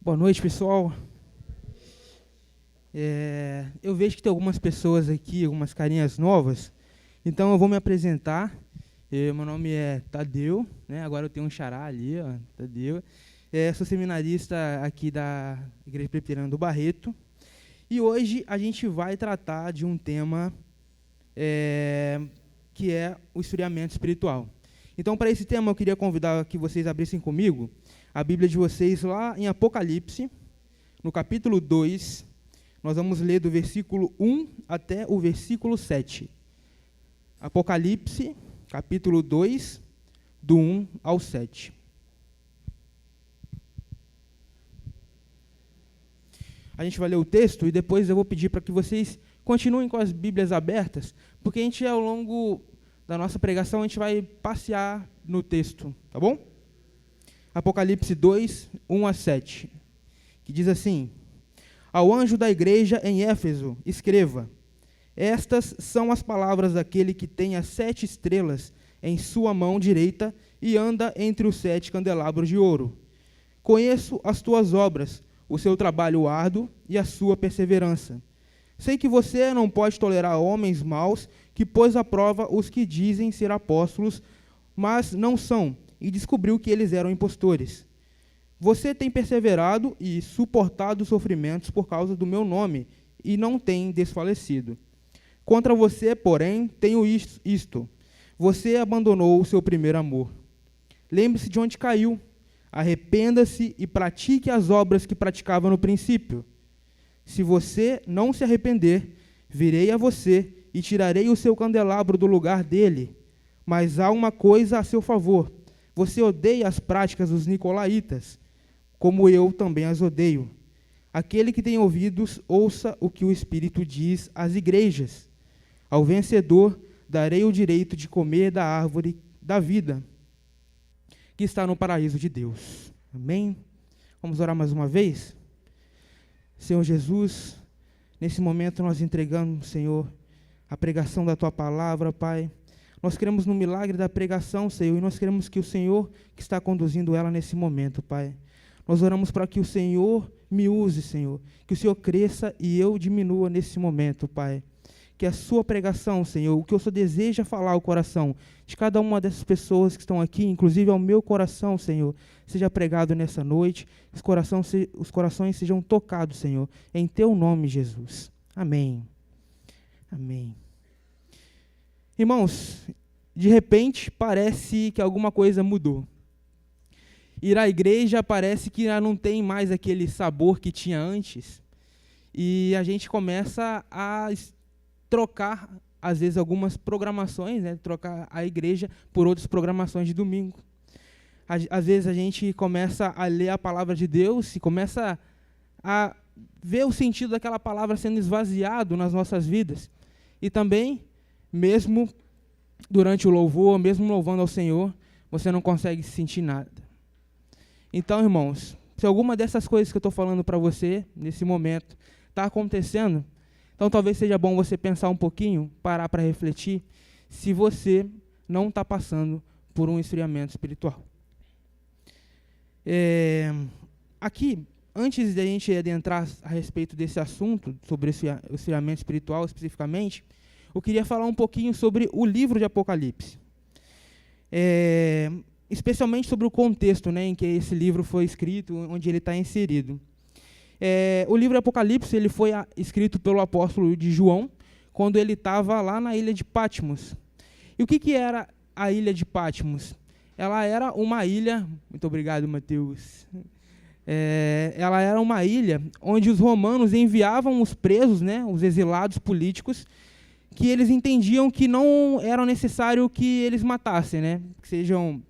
Boa noite, pessoal. Eu vejo que tem algumas pessoas aqui, algumas carinhas novas, então eu vou me apresentar. Meu nome é Tadeu, né? Agora eu tenho um xará ali, ó, Tadeu. Sou seminarista aqui da Igreja Presbiteriana do Barreto, e hoje a gente vai tratar de um tema que é o esfriamento espiritual. Então, para esse tema, eu queria convidar que vocês abrissem comigo a Bíblia de vocês lá em Apocalipse, no capítulo 2, nós vamos ler do versículo 1 até o versículo 7. Apocalipse, capítulo 2, do 1 ao 7. A gente vai ler o texto e depois eu vou pedir para que vocês continuem com as Bíblias abertas, porque a gente, ao longo da nossa pregação, a gente vai passear no texto, tá bom? Apocalipse 2, 1 a 7, que diz assim: Ao anjo da igreja em Éfeso, escreva: Estas são as palavras daquele que tem as 7 estrelas em sua mão direita e anda entre os 7 candelabros de ouro. Conheço as tuas obras, o seu trabalho árduo e a sua perseverança. Sei que você não pode tolerar homens maus que pôs à prova os que dizem ser apóstolos, mas não são, e descobriu que eles eram impostores. Você tem perseverado e suportado sofrimentos por causa do meu nome, e não tem desfalecido. Contra você, porém, tenho isto: você abandonou o seu primeiro amor. Lembre-se de onde caiu, arrependa-se e pratique as obras que praticava no princípio. Se você não se arrepender, virei a você e tirarei o seu candelabro do lugar dele. Mas há uma coisa a seu favor: você odeia as práticas dos nicolaítas, como eu também as odeio. Aquele que tem ouvidos, ouça o que o Espírito diz às igrejas. Ao vencedor, darei o direito de comer da árvore da vida, que está no paraíso de Deus. Amém? Vamos orar mais uma vez? Senhor Jesus, nesse momento nós entregamos, Senhor, a pregação da Tua palavra, Pai. Nós queremos no milagre da pregação, Senhor, e nós queremos que o Senhor que está conduzindo ela nesse momento, Pai. Nós oramos para que o Senhor me use, Senhor, que o Senhor cresça e eu diminua nesse momento, Pai. Que a sua pregação, Senhor, o que o Senhor deseja falar ao coração de cada uma dessas pessoas que estão aqui, inclusive ao meu coração, Senhor, seja pregado nessa noite, os corações sejam tocados, Senhor, em Teu nome, Jesus. Amém. Amém. Irmãos, de repente parece que alguma coisa mudou. Ir à igreja parece que já não tem mais aquele sabor que tinha antes. E a gente começa a trocar, às vezes, algumas programações, né? Trocar a igreja por outras programações de domingo. Às vezes a gente começa a ler a palavra de Deus e começa a ver o sentido daquela palavra sendo esvaziado nas nossas vidas. E também, mesmo durante o louvor, mesmo louvando ao Senhor, você não consegue sentir nada. Então, irmãos, se alguma dessas coisas que eu estou falando para você, nesse momento, está acontecendo, então talvez seja bom você pensar um pouquinho, parar para refletir, se você não está passando por um esfriamento espiritual. Aqui, antes de a gente adentrar a respeito desse assunto, sobre o esfriamento espiritual especificamente, eu queria falar um pouquinho sobre o livro de Apocalipse. Especialmente sobre o contexto, né, em que esse livro foi escrito, onde ele está inserido. O livro de Apocalipse ele foi escrito pelo apóstolo de João, quando ele estava lá na ilha de Patmos. E o que era a ilha de Patmos? Ela era uma ilha... Muito obrigado, Mateus. Ela era uma ilha onde os romanos enviavam os presos, né, os exilados políticos, que eles entendiam que não era necessário que eles matassem, né, que sejam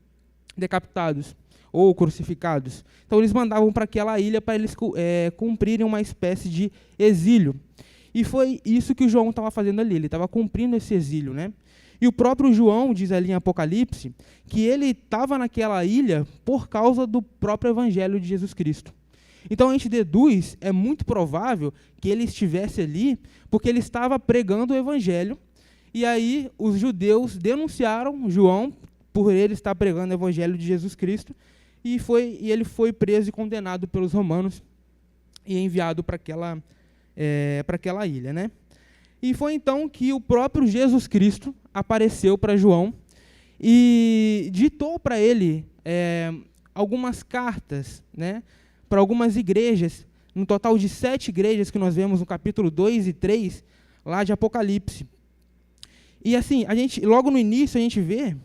decapitados ou crucificados. Então eles mandavam para aquela ilha para eles cumprirem uma espécie de exílio. E foi isso que o João estava fazendo ali, ele estava cumprindo esse exílio, né? E o próprio João diz ali em Apocalipse que ele estava naquela ilha por causa do próprio evangelho de Jesus Cristo. Então a gente deduz, é muito provável que ele estivesse ali porque ele estava pregando o evangelho, e aí os judeus denunciaram João por ele estar pregando o evangelho de Jesus Cristo, e ele foi preso e condenado pelos romanos e enviado para aquela ilha, né? E foi então que o próprio Jesus Cristo apareceu para João e ditou para ele algumas cartas, né, para algumas igrejas, no total de 7 igrejas que nós vemos no capítulo 2 e 3, lá de Apocalipse. E assim, logo no início a gente vê...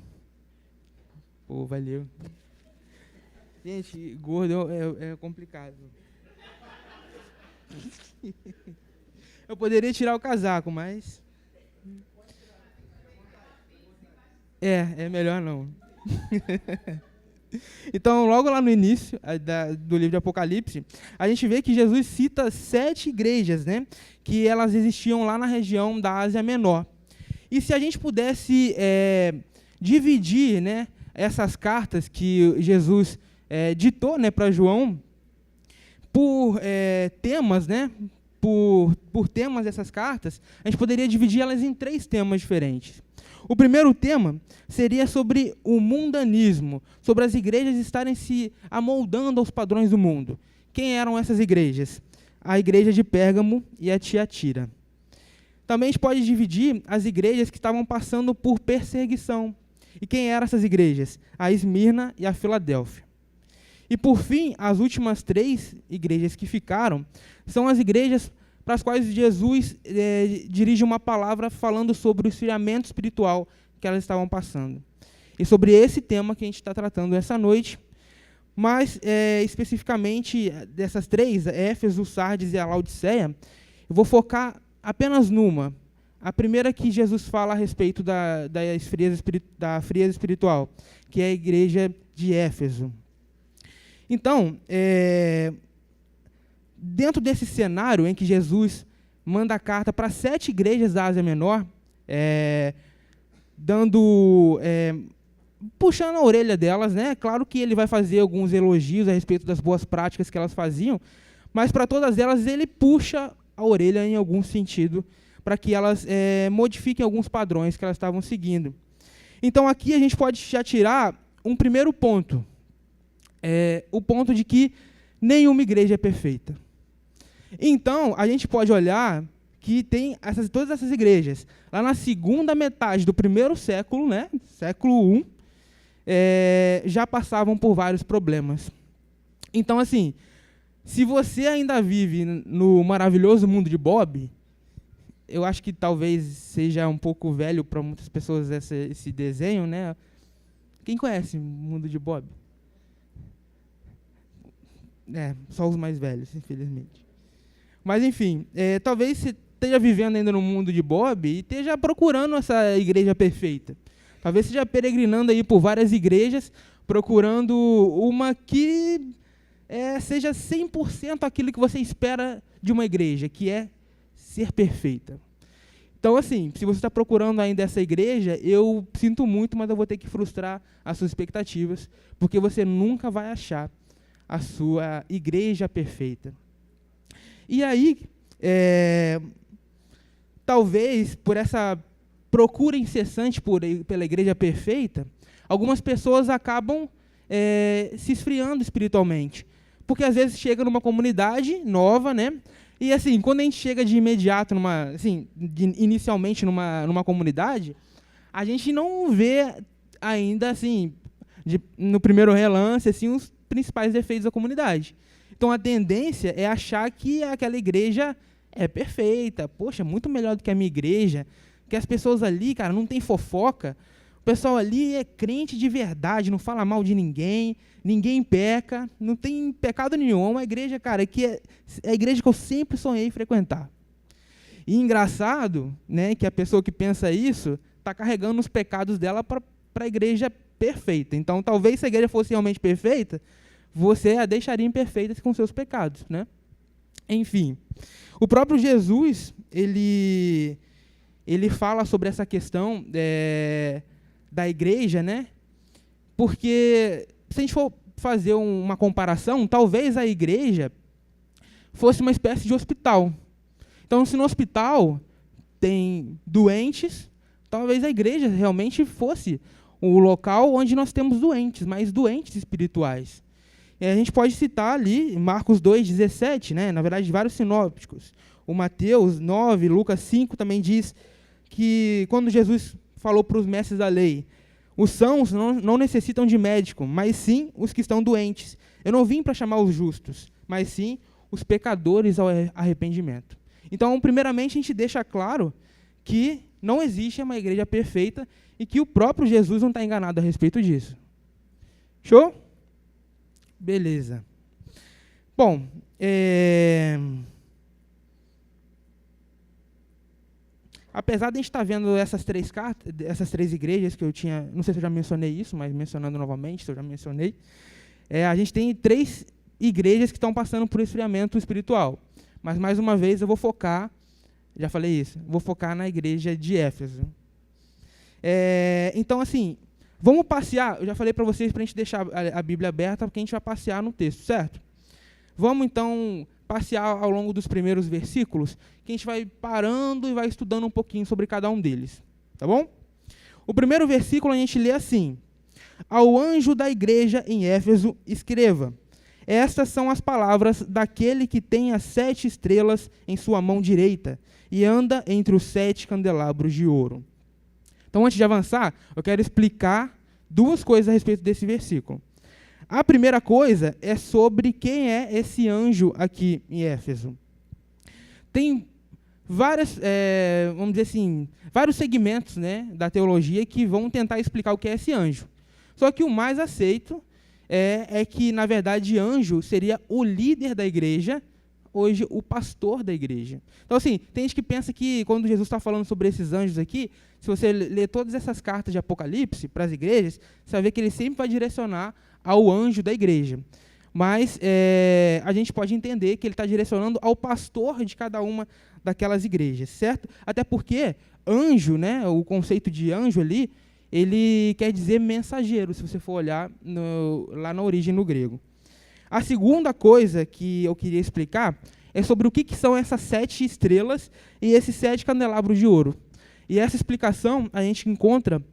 Pô, valeu. Gente, gordo é complicado. Eu poderia tirar o casaco, mas... É melhor não. Então, logo lá no início do livro de Apocalipse, a gente vê que Jesus cita 7 igrejas, né, que elas existiam lá na região da Ásia Menor. E se a gente pudesse dividir, né, essas cartas que Jesus ditou, né, para João, por temas, né, por temas dessas cartas, a gente poderia dividir elas em 3 temas diferentes. O primeiro tema seria sobre o mundanismo, sobre as igrejas estarem se amoldando aos padrões do mundo. Quem eram essas igrejas? A igreja de Pérgamo e a Tiatira. Também a gente pode dividir as igrejas que estavam passando por perseguição. E quem eram essas igrejas? A Esmirna e a Filadélfia. E, por fim, as últimas 3 igrejas que ficaram são as igrejas para as quais Jesus dirige uma palavra falando sobre o esfriamento espiritual que elas estavam passando. E sobre esse tema que a gente está tratando essa noite, mas especificamente dessas 3, Éfeso, Sardes e a Laodiceia, eu vou focar apenas numa. A primeira que Jesus fala a respeito da frieza espiritual, que é a igreja de Éfeso. Então, dentro desse cenário em que Jesus manda a carta para 7 igrejas da Ásia Menor, puxando a orelha delas, né? Claro que ele vai fazer alguns elogios a respeito das boas práticas que elas faziam, mas para todas elas ele puxa a orelha em algum sentido, para que elas modifiquem alguns padrões que elas estavam seguindo. Então aqui a gente pode já tirar um primeiro ponto, o ponto de que nenhuma igreja é perfeita. Então, a gente pode olhar que tem todas essas igrejas. Lá na segunda metade do primeiro século, né, século I, já passavam por vários problemas. Então, assim, se você ainda vive no maravilhoso mundo de Bob, eu acho que talvez seja um pouco velho para muitas pessoas esse desenho, né? Quem conhece o mundo de Bob? Só os mais velhos, infelizmente. Mas, enfim, talvez você esteja vivendo ainda no mundo de Bob e esteja procurando essa igreja perfeita. Talvez esteja peregrinando aí por várias igrejas, procurando uma que seja 100% aquilo que você espera de uma igreja, que é ser perfeita. Então, assim, se você está procurando ainda essa igreja, eu sinto muito, mas eu vou ter que frustrar as suas expectativas, porque você nunca vai achar a sua igreja perfeita. E aí, talvez, por essa procura incessante pela igreja perfeita, algumas pessoas acabam se esfriando espiritualmente. Porque, às vezes, chega numa comunidade nova, né? E, assim, quando a gente chega de imediato, inicialmente numa comunidade, a gente não vê ainda, assim, no primeiro relance, assim, os principais defeitos da comunidade. Então, a tendência é achar que aquela igreja é perfeita. Poxa, muito melhor do que a minha igreja. Que as pessoas ali, cara, não tem fofoca. O pessoal ali é crente de verdade, não fala mal de ninguém, ninguém peca, não tem pecado nenhum. É uma igreja, cara, que é a igreja que eu sempre sonhei frequentar. E engraçado, né, que a pessoa que pensa isso está carregando os pecados dela para a igreja perfeita. Então, talvez se a igreja fosse realmente perfeita, você a deixaria imperfeita com seus pecados, né? Enfim, o próprio Jesus, ele fala sobre essa questão da igreja, né? Porque, se a gente for fazer uma comparação, talvez a igreja fosse uma espécie de hospital. Então, se no hospital tem doentes, talvez a igreja realmente fosse o local onde nós temos doentes, mas doentes espirituais. E a gente pode citar ali Marcos 2,17, né? Na verdade, vários sinópticos. O Mateus 9, Lucas 5 também diz que quando Jesus falou para os mestres da lei, os sãos não necessitam de médico, mas sim os que estão doentes. Eu não vim para chamar os justos, mas sim os pecadores ao arrependimento. Então, primeiramente, a gente deixa claro que não existe uma igreja perfeita e que o próprio Jesus não está enganado a respeito disso. Show? Beleza. Bom, apesar de a gente estar vendo essas três igrejas que eu tinha, não sei se eu já mencionei isso, mas mencionando novamente, se eu já mencionei, a gente tem 3 igrejas que estão passando por esfriamento espiritual. Mas, mais uma vez, eu vou focar, já falei isso, vou focar na igreja de Éfeso. Então, assim, vamos passear, eu já falei para vocês para a gente deixar a Bíblia aberta, porque a gente vai passear no texto, certo? Vamos, então, passear ao longo dos primeiros versículos, que a gente vai parando e vai estudando um pouquinho sobre cada um deles, tá bom? O primeiro versículo a gente lê assim: ao anjo da igreja em Éfeso, escreva: estas são as palavras daquele que tem as 7 estrelas em sua mão direita e anda entre os 7 candelabros de ouro. Então, antes de avançar, eu quero explicar 2 coisas a respeito desse versículo. A primeira coisa é sobre quem é esse anjo aqui em Éfeso. Tem várias, vamos dizer assim, vários segmentos, né, da teologia que vão tentar explicar o que é esse anjo. Só que o mais aceito é que, na verdade, anjo seria o líder da igreja, hoje o pastor da igreja. Então, assim, tem gente que pensa que, quando Jesus está falando sobre esses anjos aqui, se você ler todas essas cartas de Apocalipse para as igrejas, você vai ver que ele sempre vai direcionar ao anjo da igreja. Mas a gente pode entender que ele está direcionando ao pastor de cada uma daquelas igrejas, certo? Até porque anjo, né, o conceito de anjo ali, ele quer dizer mensageiro, se você for olhar lá na origem no grego. A segunda coisa que eu queria explicar é sobre o que são essas 7 estrelas e esses 7 candelabros de ouro. E essa explicação a gente encontra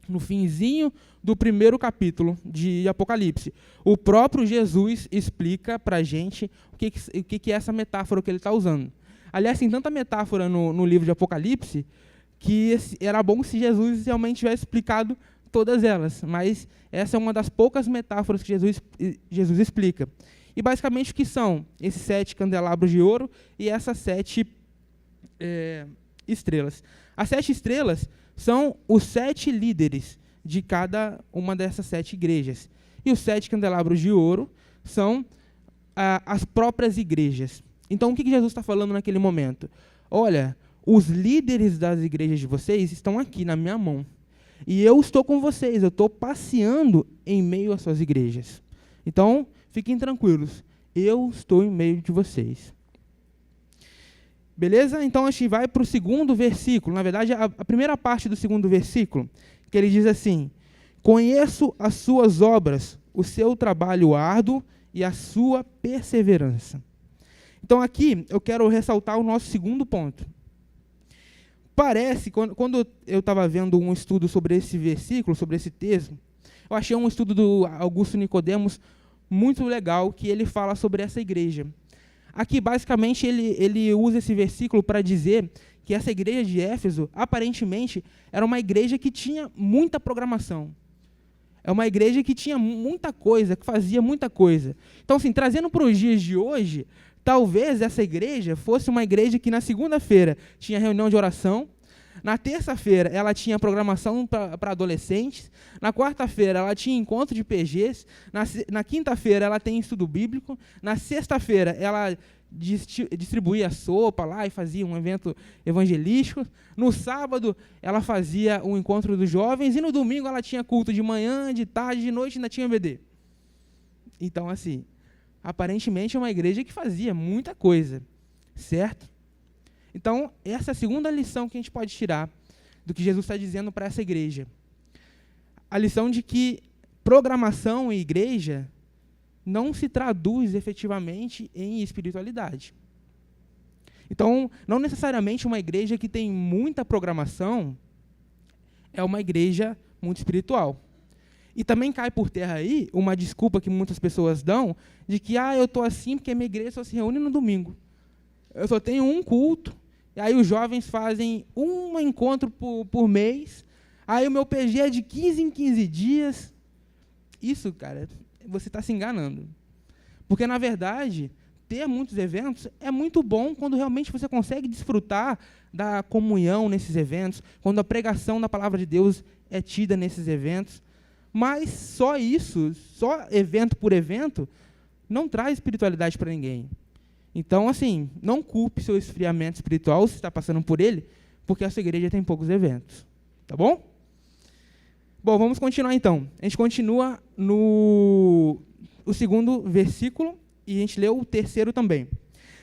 no finzinho do primeiro capítulo de Apocalipse. O próprio Jesus explica para a gente o que é essa metáfora que ele está usando. Aliás, tem tanta metáfora no livro de Apocalipse que era bom se Jesus realmente tivesse explicado todas elas, mas essa é uma das poucas metáforas que Jesus explica. E basicamente o que são esses 7 candelabros de ouro e essas 7 estrelas? As 7 estrelas são os 7 líderes de cada uma dessas 7 igrejas. E os 7 candelabros de ouro são as próprias igrejas. Então, o que Jesus está falando naquele momento? Olha, os líderes das igrejas de vocês estão aqui na minha mão. E eu estou com vocês, eu estou passeando em meio às suas igrejas. Então, fiquem tranquilos, eu estou em meio de vocês. Beleza? Então, a gente vai para o segundo versículo. Na verdade, a primeira parte do segundo versículo, que ele diz assim: conheço as suas obras, o seu trabalho árduo e a sua perseverança. Então, aqui, eu quero ressaltar o nosso segundo ponto. Parece, quando eu estava vendo um estudo sobre esse versículo, sobre esse texto, eu achei um estudo do Augusto Nicodemos muito legal, que ele fala sobre essa igreja. Aqui, basicamente, ele usa esse versículo para dizer que essa igreja de Éfeso, aparentemente, era uma igreja que tinha muita programação. É uma igreja que tinha muita coisa, que fazia muita coisa. Então, assim, trazendo para os dias de hoje, talvez essa igreja fosse uma igreja que na segunda-feira tinha reunião de oração, na terça-feira ela tinha programação para adolescentes, na quarta-feira ela tinha encontro de PGs, na quinta-feira ela tem estudo bíblico, na sexta-feira ela distribuía sopa lá e fazia um evento evangelístico, no sábado ela fazia um encontro dos jovens e no domingo ela tinha culto de manhã, de tarde, de noite e ainda tinha BD. Então, assim, aparentemente é uma igreja que fazia muita coisa, certo? Então, essa é a segunda lição que a gente pode tirar do que Jesus está dizendo para essa igreja. A lição de que programação e igreja não se traduz efetivamente em espiritualidade. Então, não necessariamente uma igreja que tem muita programação é uma igreja muito espiritual. E também cai por terra aí uma desculpa que muitas pessoas dão de que eu estou assim porque a minha igreja só se reúne no domingo. Eu só tenho um culto, e aí os jovens fazem um encontro por mês, aí o meu PG é de 15 em 15 dias. Isso, cara, você está se enganando. Porque, na verdade, ter muitos eventos é muito bom quando realmente você consegue desfrutar da comunhão nesses eventos, quando a pregação da palavra de Deus é tida nesses eventos. Mas só isso, só evento por evento, não traz espiritualidade para ninguém. Então, assim, não culpe seu esfriamento espiritual, se está passando por ele, porque a sua igreja tem poucos eventos. Tá bom? Bom, vamos continuar então. A gente continua no segundo versículo e a gente leu o terceiro também.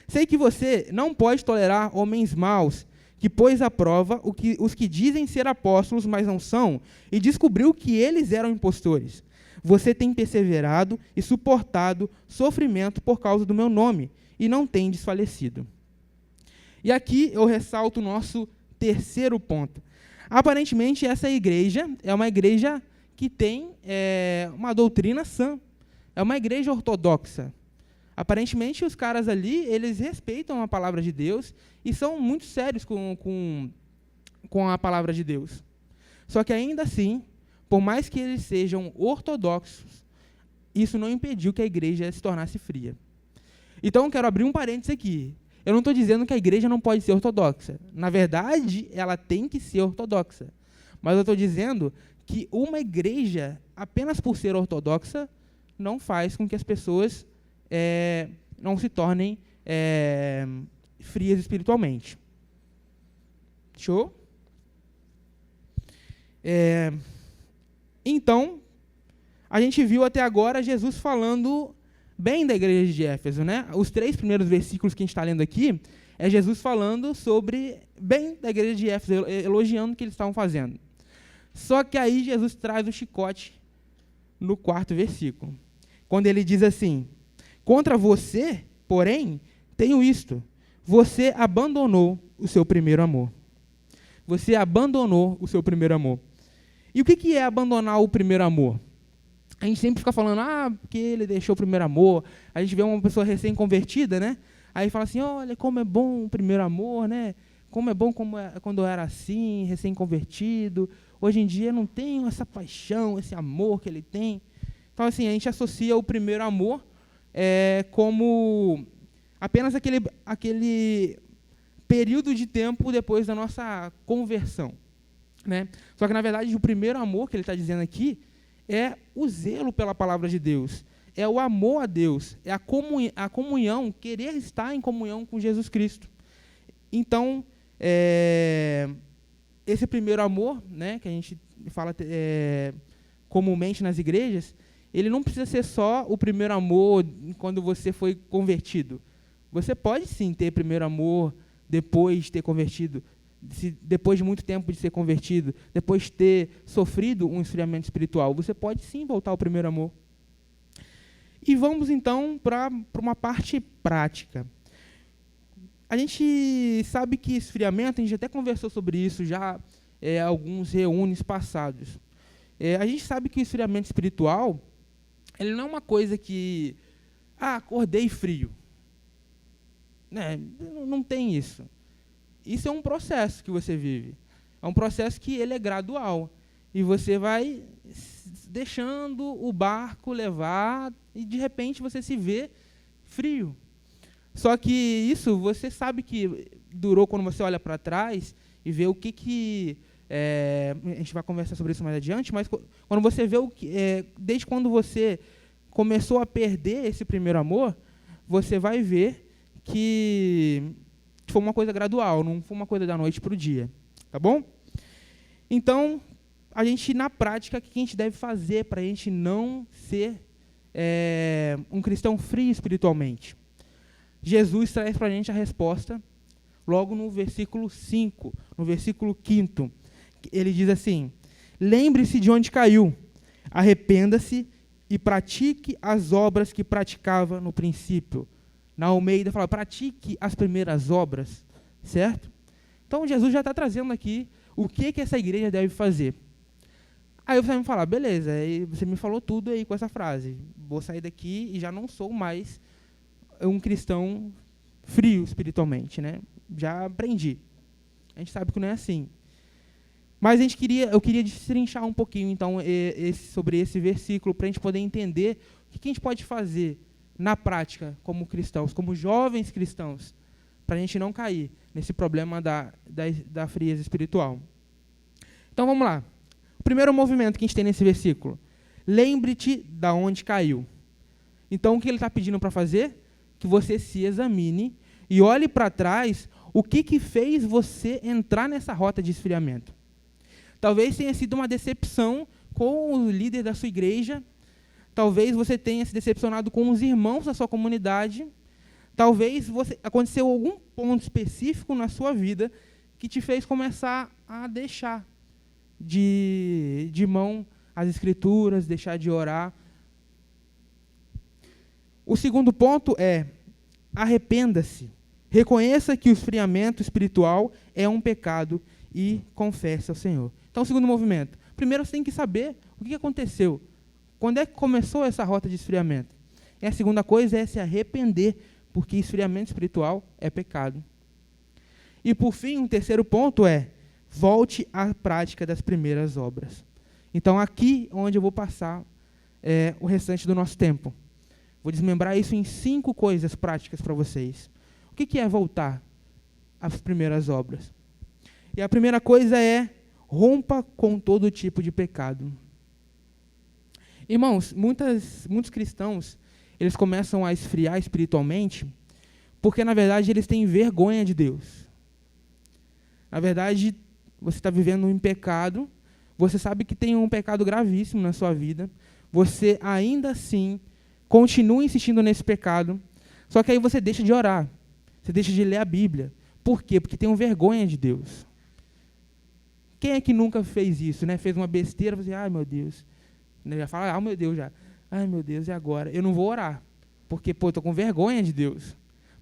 Sei que você não pode tolerar homens maus, que pôs à prova os que dizem ser apóstolos, mas não são, e descobriu que eles eram impostores. Você tem perseverado e suportado sofrimento por causa do meu nome, e não tem desfalecido. E aqui eu ressalto o nosso terceiro ponto. Aparentemente, essa igreja é uma igreja que tem uma doutrina sã, é uma igreja ortodoxa. Aparentemente, os caras ali, eles respeitam a palavra de Deus e são muito sérios com a palavra de Deus. Só que, ainda assim, por mais que eles sejam ortodoxos, isso não impediu que a igreja se tornasse fria. Então, eu quero abrir um parênteses aqui. Eu não estou dizendo que a igreja não pode ser ortodoxa. Na verdade, ela tem que ser ortodoxa. Mas eu estou dizendo que uma igreja, apenas por ser ortodoxa, não faz com que as pessoas não se tornem frias espiritualmente. Show? Então, a gente viu até agora Jesus falando bem da igreja de Éfeso, né? Os 3 primeiros versículos que a gente está lendo aqui é Jesus falando sobre bem da igreja de Éfeso, elogiando o que eles estavam fazendo. Só que aí Jesus traz o chicote no 4º versículo, quando ele diz assim: contra você, porém, tenho isto: você abandonou o seu primeiro amor. Você abandonou o seu primeiro amor. E o que é abandonar o primeiro amor? A gente sempre fica falando, porque ele deixou o primeiro amor. A gente vê uma pessoa recém-convertida, né? Aí fala assim, olha, como é bom o primeiro amor, né? Como é bom quando eu era assim, recém-convertido. Hoje em dia não tenho essa paixão, esse amor que ele tem. Então, assim, a gente associa o primeiro amor como apenas aquele período de tempo depois da nossa conversão, né? Só que, na verdade, o primeiro amor que ele está dizendo aqui é o zelo pela palavra de Deus, é o amor a Deus, é a comunhão, querer estar em comunhão com Jesus Cristo. Então, esse primeiro amor, né, que a gente fala comumente nas igrejas, ele não precisa ser só o primeiro amor quando você foi convertido. Você pode sim ter primeiro amor depois de ter convertido, depois de muito tempo de ser convertido, depois de ter sofrido um esfriamento espiritual. Você pode sim voltar ao primeiro amor. E vamos então para uma parte prática. A gente sabe que esfriamento, a gente até conversou sobre isso já alguns reúnes passados. A gente sabe que o esfriamento espiritual, ele não é uma coisa que, acordei frio. Né? Não tem isso. Isso é um processo que você vive. É um processo que ele é gradual. E você vai deixando o barco levar e, de repente, você se vê frio. Só que isso você sabe que durou quando você olha para trás e vê o que a gente vai conversar sobre isso mais adiante, mas quando você vê desde quando você começou a perder esse primeiro amor, você vai ver que foi uma coisa gradual, não foi uma coisa da noite para o dia. Tá bom? Então, a gente, na prática, o que a gente deve fazer para a gente não ser um cristão frio espiritualmente? Jesus traz para a gente a resposta logo no versículo 5, no versículo 5. Ele diz assim: lembre-se de onde caiu, arrependa-se e pratique as obras que praticava no princípio. Na Almeida fala, pratique as primeiras obras, certo? Então, Jesus já está trazendo aqui o que essa igreja deve fazer. Aí você vai me falar, beleza, aí você me falou tudo aí com essa frase. Vou sair daqui e já não sou mais um cristão frio espiritualmente, né? Já aprendi. A gente sabe que não é assim. Mas eu queria destrinchar um pouquinho, então, sobre esse versículo, para a gente poder entender o que a gente pode fazer na prática como cristãos, como jovens cristãos, para a gente não cair nesse problema da frieza espiritual. Então, vamos lá. O primeiro movimento que a gente tem nesse versículo. Lembre-te da onde caiu. Então, o que ele está pedindo para fazer? Que você se examine e olhe para trás o que fez você entrar nessa rota de esfriamento. Talvez tenha sido uma decepção com o líder da sua igreja. Talvez você tenha se decepcionado com os irmãos da sua comunidade. Talvez aconteceu algum ponto específico na sua vida que te fez começar a deixar de mão as escrituras, deixar de orar. O segundo ponto é: arrependa-se. Reconheça que o esfriamento espiritual é um pecado e confesse ao Senhor. Então, o segundo movimento. Primeiro, você tem que saber o que aconteceu. Quando é que começou essa rota de esfriamento? E a segunda coisa é se arrepender, porque esfriamento espiritual é pecado. E, por fim, um terceiro ponto é: volte à prática das primeiras obras. Então, aqui onde eu vou passar o restante do nosso tempo. Vou desmembrar isso em 5 coisas práticas para vocês. O que é voltar às primeiras obras? E a primeira coisa é: rompa com todo tipo de pecado. Irmãos, muitos cristãos, eles começam a esfriar espiritualmente porque, na verdade, eles têm vergonha de Deus. Na verdade, você está vivendo em pecado, você sabe que tem um pecado gravíssimo na sua vida, você ainda assim continua insistindo nesse pecado, só que aí você deixa de orar, você deixa de ler a Bíblia. Por quê? Porque tem vergonha de Deus. Quem é que nunca fez isso, né? Fez uma besteira, você, ai meu Deus, já fala, ai meu Deus já, ai meu Deus, e agora? Eu não vou orar, porque estou com vergonha de Deus.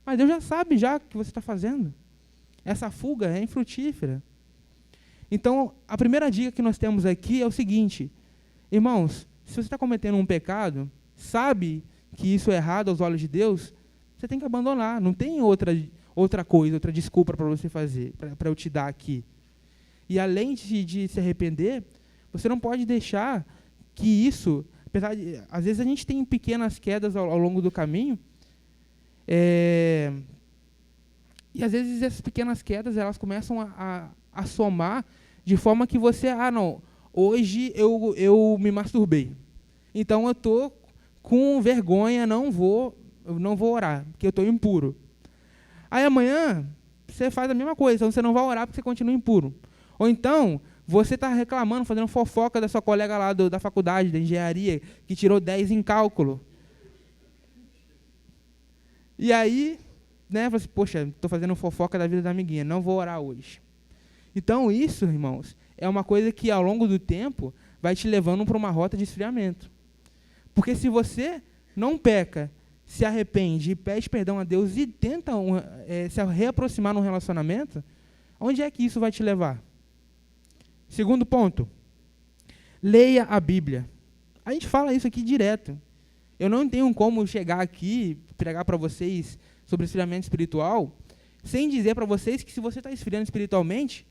Mas Deus já sabe já o que você está fazendo. Essa fuga é infrutífera. Então, a primeira dica que nós temos aqui é o seguinte: irmãos, se você está cometendo um pecado, sabe que isso é errado aos olhos de Deus, você tem que abandonar. Não tem outra coisa, outra desculpa para você fazer, para eu te dar aqui. E além de se arrepender, você não pode deixar que isso, apesar de, às vezes a gente tem pequenas quedas ao longo do caminho, e às vezes essas pequenas quedas elas começam a somar de forma que você, não, hoje eu me masturbei, então eu estou com vergonha, não vou orar, porque eu estou impuro. Aí amanhã você faz a mesma coisa, então você não vai orar porque você continua impuro. Ou então, você está reclamando, fazendo fofoca da sua colega lá da faculdade, da engenharia, que tirou 10 em cálculo. E aí, né, você, poxa, estou fazendo fofoca da vida da amiguinha, não vou orar hoje. Então, isso, irmãos, é uma coisa que, ao longo do tempo, vai te levando para uma rota de esfriamento. Porque se você não peca, se arrepende e pede perdão a Deus e tenta se reaproximar num relacionamento, onde é que isso vai te levar? Segundo ponto, leia a Bíblia. A gente fala isso aqui direto. Eu não tenho como chegar aqui e pregar para vocês sobre esfriamento espiritual sem dizer para vocês que se você está esfriando espiritualmente,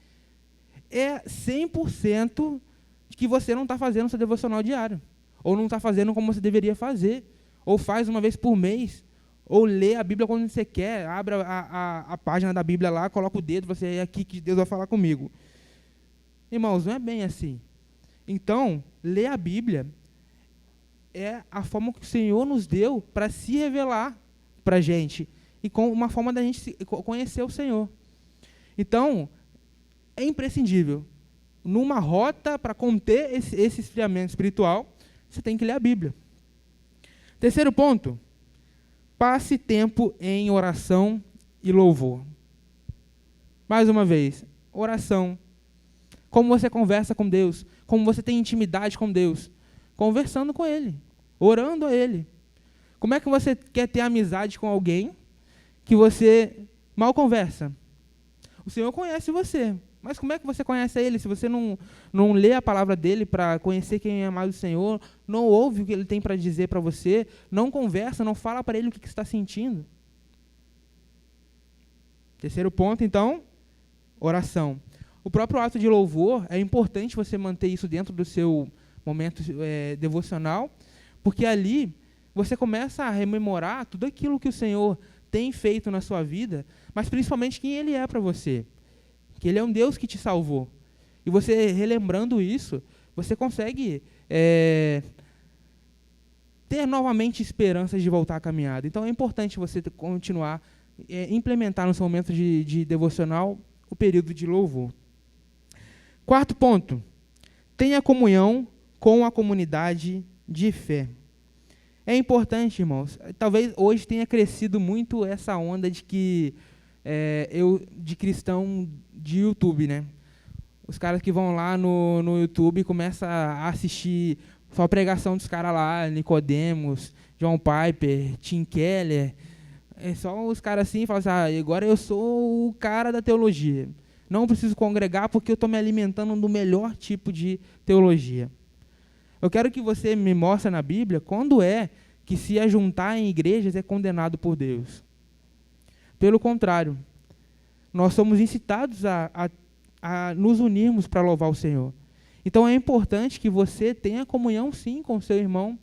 é 100% de que você não está fazendo seu devocional diário. Ou não está fazendo como você deveria fazer. Ou faz uma vez por mês. Ou lê a Bíblia quando você quer. Abre a página da Bíblia lá, coloca o dedo, você é aqui que Deus vai falar comigo. Irmãos, não é bem assim. Então, ler a Bíblia é a forma que o Senhor nos deu para se revelar para a gente. E com uma forma da gente conhecer o Senhor. Então, é imprescindível. Numa rota para conter esse esfriamento espiritual, você tem que ler a Bíblia. Terceiro ponto, passe tempo em oração e louvor. Mais uma vez, oração. Como você conversa com Deus, como você tem intimidade com Deus, conversando com Ele, orando a Ele. Como é que você quer ter amizade com alguém que você mal conversa? O Senhor conhece você, Mas como é que você conhece ele se você não lê a palavra dele para conhecer quem é amado do Senhor, não ouve o que ele tem para dizer para você, não conversa, não fala para ele o que você está sentindo? Terceiro ponto, então, oração. O próprio ato de louvor, é importante você manter isso dentro do seu momento devocional, porque ali você começa a rememorar tudo aquilo que o Senhor tem feito na sua vida, mas principalmente quem Ele é para você. Que Ele é um Deus que te salvou. E você, relembrando isso, você consegue ter novamente esperanças de voltar à caminhada. Então é importante você continuar, implementar no seu momento de devocional o período de louvor. Quarto ponto, tenha comunhão com a comunidade de fé. É importante, irmãos, talvez hoje tenha crescido muito essa onda de que de cristão de YouTube, né? Os caras que vão lá no YouTube e começam a assistir só a pregação dos caras lá, Nicodemos, John Piper, Tim Keller. É só os caras assim, falam assim, agora eu sou o cara da teologia. Não preciso congregar porque eu estou me alimentando do melhor tipo de teologia. Eu quero que você me mostre na Bíblia quando é que se ajuntar em igrejas é condenado por Deus. Pelo contrário, nós somos incitados a nos unirmos para louvar o Senhor. Então é importante que você tenha comunhão sim com o seu irmão.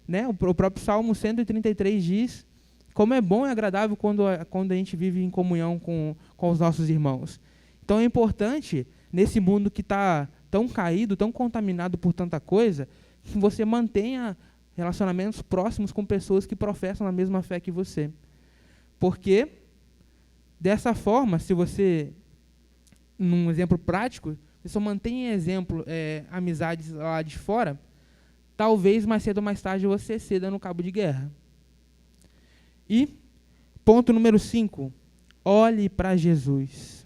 Né? O próprio Salmo 133 diz como é bom e agradável quando a gente vive em comunhão com os nossos irmãos. Então é importante, nesse mundo que está tão caído, tão contaminado por tanta coisa, que você mantenha relacionamentos próximos com pessoas que professam a mesma fé que você. Porque, dessa forma, se você, num exemplo prático, você só mantém amizades lá de fora, talvez mais cedo ou mais tarde você ceda no cabo de guerra. E, ponto número 5, olhe para Jesus.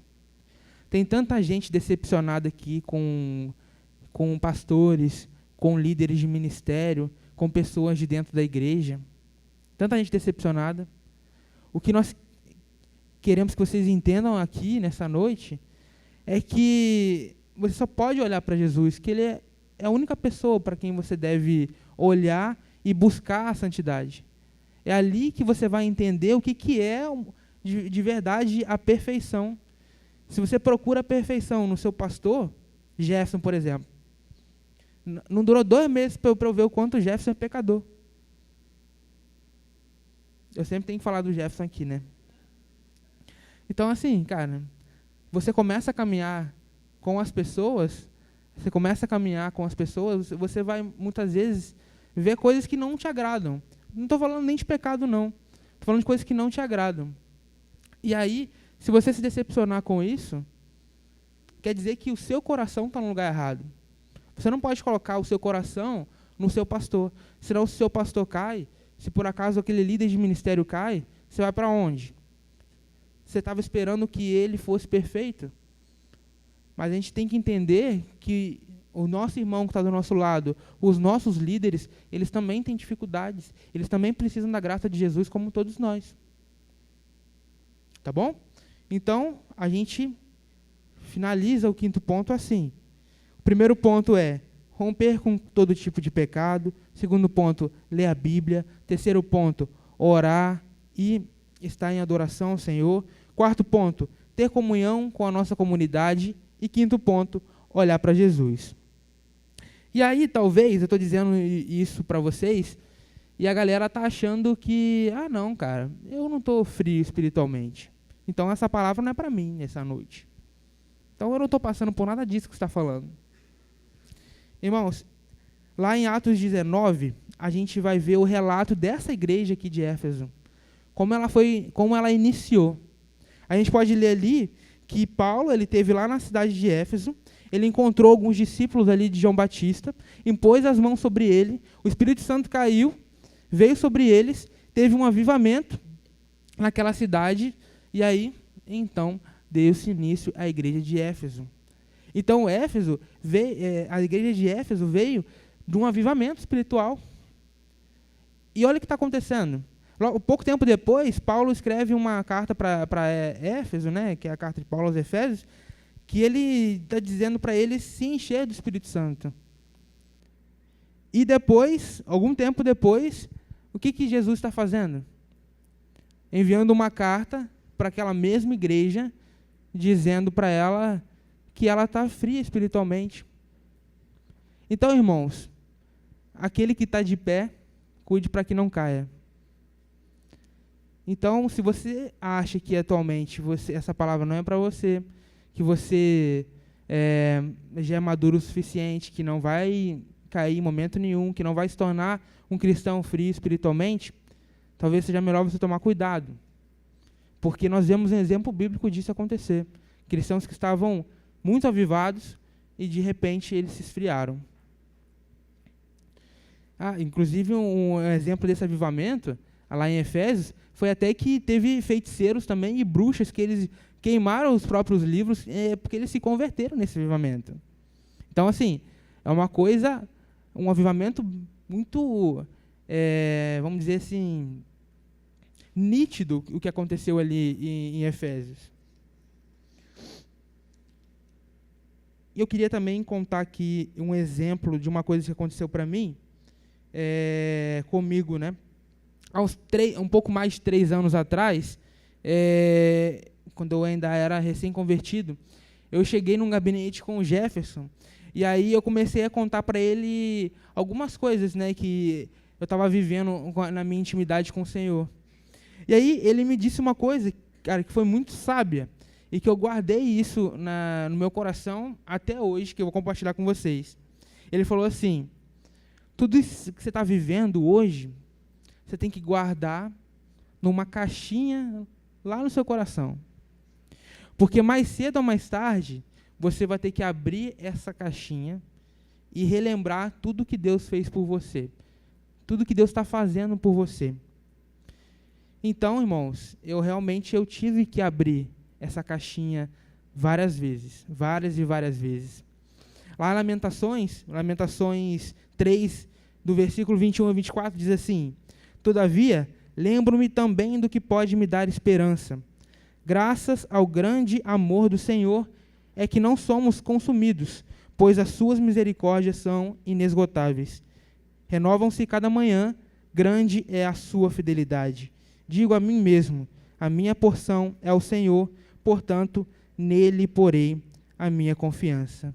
Tem tanta gente decepcionada aqui com pastores, com líderes de ministério, com pessoas de dentro da igreja. Tanta gente decepcionada. O que nós queremos que vocês entendam aqui, nessa noite, é que você só pode olhar para Jesus, que Ele é a única pessoa para quem você deve olhar e buscar a santidade. É ali que você vai entender o que é de verdade a perfeição. Se você procura a perfeição no seu pastor, Jefferson, por exemplo, não durou 2 meses para eu ver o quanto o Jefferson é pecador. Eu sempre tenho que falar do Jefferson aqui, né? Então, assim, cara, você começa a caminhar com as pessoas, você vai, muitas vezes, ver coisas que não te agradam. Não estou falando nem de pecado, não. Estou falando de coisas que não te agradam. E aí, se você se decepcionar com isso, quer dizer que o seu coração está no lugar errado. Você não pode colocar o seu coração no seu pastor. Senão, se o seu pastor cai, se por acaso aquele líder de ministério cai, você vai para onde? Você estava esperando que ele fosse perfeito? Mas a gente tem que entender que o nosso irmão que está do nosso lado, os nossos líderes, eles também têm dificuldades. Eles também precisam da graça de Jesus, como todos nós. Tá bom? Então, a gente finaliza o 5º ponto assim. O primeiro ponto é romper com todo tipo de pecado. Segundo ponto, ler a Bíblia. Terceiro ponto, orar e estar em adoração ao Senhor. 4º ponto, ter comunhão com a nossa comunidade. E 5º ponto, olhar para Jesus. E aí, talvez, eu estou dizendo isso para vocês, e a galera está achando que, não, cara, eu não estou frio espiritualmente. Então, essa palavra não é para mim nessa noite. Então, eu não estou passando por nada disso que você está falando. Irmãos, lá em Atos 19, a gente vai ver o relato dessa igreja aqui de Éfeso. Como ela iniciou. A gente pode ler ali que Paulo, ele esteve lá na cidade de Éfeso, ele encontrou alguns discípulos ali de João Batista, impôs as mãos sobre ele, o Espírito Santo caiu, veio sobre eles, teve um avivamento naquela cidade, e aí, então, deu-se início à igreja de Éfeso. Então, a igreja de Éfeso veio de um avivamento espiritual. E olha o que está acontecendo. Pouco tempo depois, Paulo escreve uma carta para Éfeso, né, que é a carta de Paulo aos Efésios, que ele está dizendo para eles se encher do Espírito Santo. E depois, algum tempo depois, o que Jesus está fazendo? Enviando uma carta para aquela mesma igreja, dizendo para ela que ela está fria espiritualmente. Então, irmãos, aquele que está de pé, cuide para que não caia. Então, se você acha que atualmente essa palavra não é para você, que você já é maduro o suficiente, que não vai cair em momento nenhum, que não vai se tornar um cristão frio espiritualmente, talvez seja melhor você tomar cuidado. Porque nós vemos um exemplo bíblico disso acontecer. Cristãos que estavam muito avivados e, de repente, eles se esfriaram. Inclusive, um exemplo desse avivamento, lá em Efésios, foi até que teve feiticeiros também e bruxas que eles queimaram os próprios livros porque eles se converteram nesse avivamento. Então, assim, é uma coisa, um avivamento muito, vamos dizer assim, nítido o que aconteceu ali em Efésios. E eu queria também contar aqui um exemplo de uma coisa que aconteceu para mim, comigo, né? Um pouco mais de 3 anos atrás, quando eu ainda era recém-convertido, eu cheguei num gabinete com o Jefferson, e aí eu comecei a contar para ele algumas coisas, né, que eu estava vivendo na minha intimidade com o Senhor. E aí ele me disse uma coisa, cara, que foi muito sábia, e que eu guardei isso no meu coração até hoje, que eu vou compartilhar com vocês. Ele falou assim: tudo isso que você está vivendo hoje, você tem que guardar numa caixinha lá no seu coração. Porque mais cedo ou mais tarde, você vai ter que abrir essa caixinha e relembrar tudo que Deus fez por você. Tudo que Deus está fazendo por você. Então, irmãos, eu tive que abrir essa caixinha várias vezes. Várias e várias vezes. Lá em Lamentações 3, do versículo 21 a 24, diz assim: todavia, lembro-me também do que pode me dar esperança. Graças ao grande amor do Senhor é que não somos consumidos, pois as suas misericórdias são inesgotáveis. Renovam-se cada manhã, grande é a sua fidelidade. Digo a mim mesmo, a minha porção é o Senhor, portanto, nele porei a minha confiança,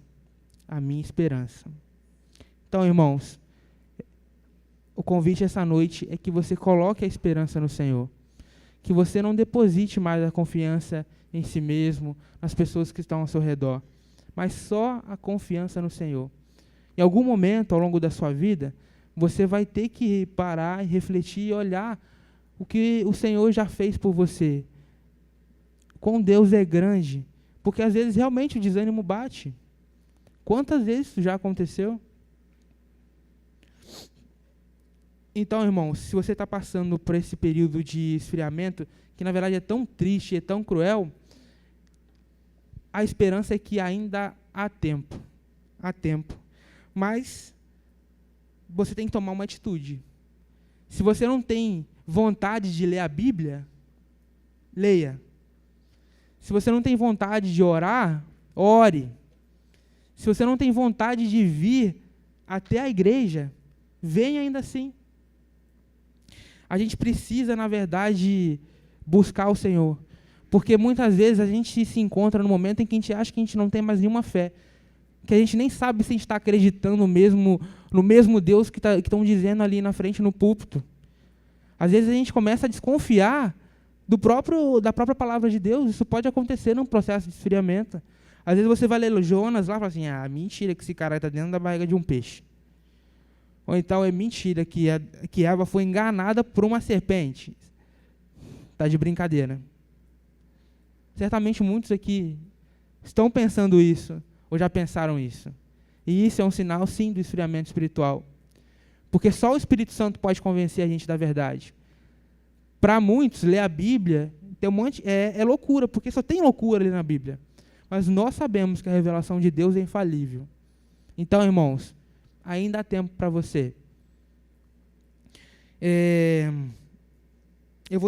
a minha esperança. Então, irmãos, o convite essa noite é que você coloque a esperança no Senhor. Que você não deposite mais a confiança em si mesmo, nas pessoas que estão ao seu redor, mas só a confiança no Senhor. Em algum momento, ao longo da sua vida, você vai ter que parar e refletir e olhar o que o Senhor já fez por você. Com Deus é grande, porque às vezes realmente o desânimo bate. Quantas vezes isso já aconteceu? Então, irmãos, se você está passando por esse período de esfriamento, que na verdade é tão triste, é tão cruel, a esperança é que ainda há tempo. Há tempo. Mas você tem que tomar uma atitude. Se você não tem vontade de ler a Bíblia, leia. Se você não tem vontade de orar, ore. Se você não tem vontade de vir até a igreja, venha ainda assim. A gente precisa, na verdade, buscar o Senhor. Porque muitas vezes a gente se encontra no momento em que a gente acha que a gente não tem mais nenhuma fé. Que a gente nem sabe se a gente está acreditando no mesmo Deus que estão dizendo ali na frente, no púlpito. Às vezes a gente começa a desconfiar da própria palavra de Deus. Isso pode acontecer num processo de esfriamento. Às vezes você vai ler Jonas lá e fala assim: mentira que esse cara está dentro da barriga de um peixe. Ou então é mentira que Eva foi enganada por uma serpente. Está de brincadeira. Certamente muitos aqui estão pensando isso, ou já pensaram isso. E isso é um sinal, sim, do esfriamento espiritual. Porque só o Espírito Santo pode convencer a gente da verdade. Para muitos, ler a Bíblia tem é loucura, porque só tem loucura ali na Bíblia. Mas nós sabemos que a revelação de Deus é infalível. Então, irmãos, ainda há tempo para você.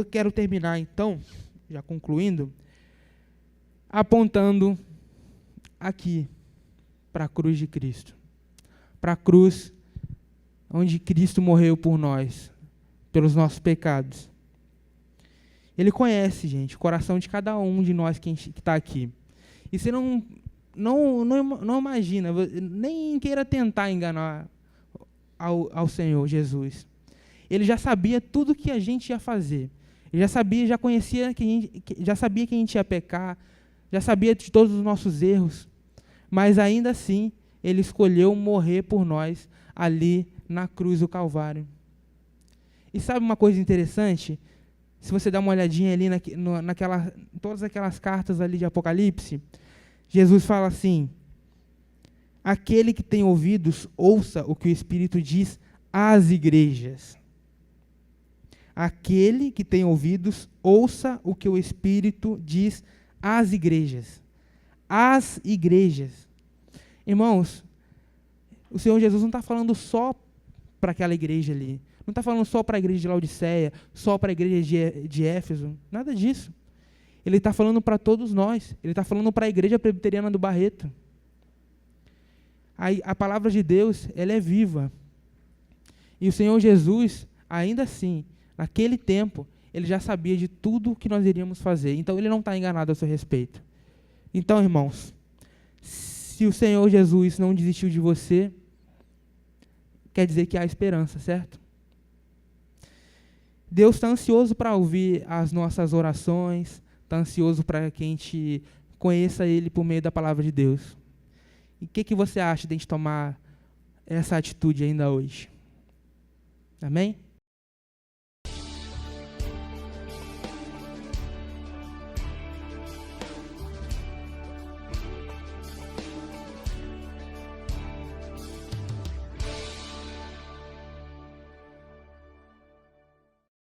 Quero terminar, então, já concluindo, apontando aqui, para a cruz de Cristo. Para a cruz onde Cristo morreu por nós, pelos nossos pecados. Ele conhece, gente, o coração de cada um de nós que está aqui. E você não imagina, nem queira tentar enganar ao Senhor Jesus. Ele já sabia tudo que a gente ia fazer. Ele já sabia, já conhecia, já sabia que a gente ia pecar, já sabia de todos os nossos erros. Mas ainda assim, ele escolheu morrer por nós ali na cruz do Calvário. E sabe uma coisa interessante? Se você dá uma olhadinha ali todas aquelas cartas ali de Apocalipse, Jesus fala assim: aquele que tem ouvidos, ouça o que o Espírito diz às igrejas. Aquele que tem ouvidos, ouça o que o Espírito diz às igrejas. As igrejas. Irmãos, o Senhor Jesus não está falando só para aquela igreja ali. Não está falando só para a igreja de Laodiceia, só para a igreja de Éfeso. Nada disso. Ele está falando para todos nós. Ele está falando para a igreja presbiteriana do Barreto. A palavra de Deus, ela é viva. E o Senhor Jesus, ainda assim, naquele tempo, ele já sabia de tudo o que nós iríamos fazer. Então, ele não está enganado a seu respeito. Então, irmãos, se o Senhor Jesus não desistiu de você, quer dizer que há esperança, certo? Deus está ansioso para ouvir as nossas orações, está ansioso para que a gente conheça Ele por meio da palavra de Deus. E o que você acha de a gente tomar essa atitude ainda hoje? Amém?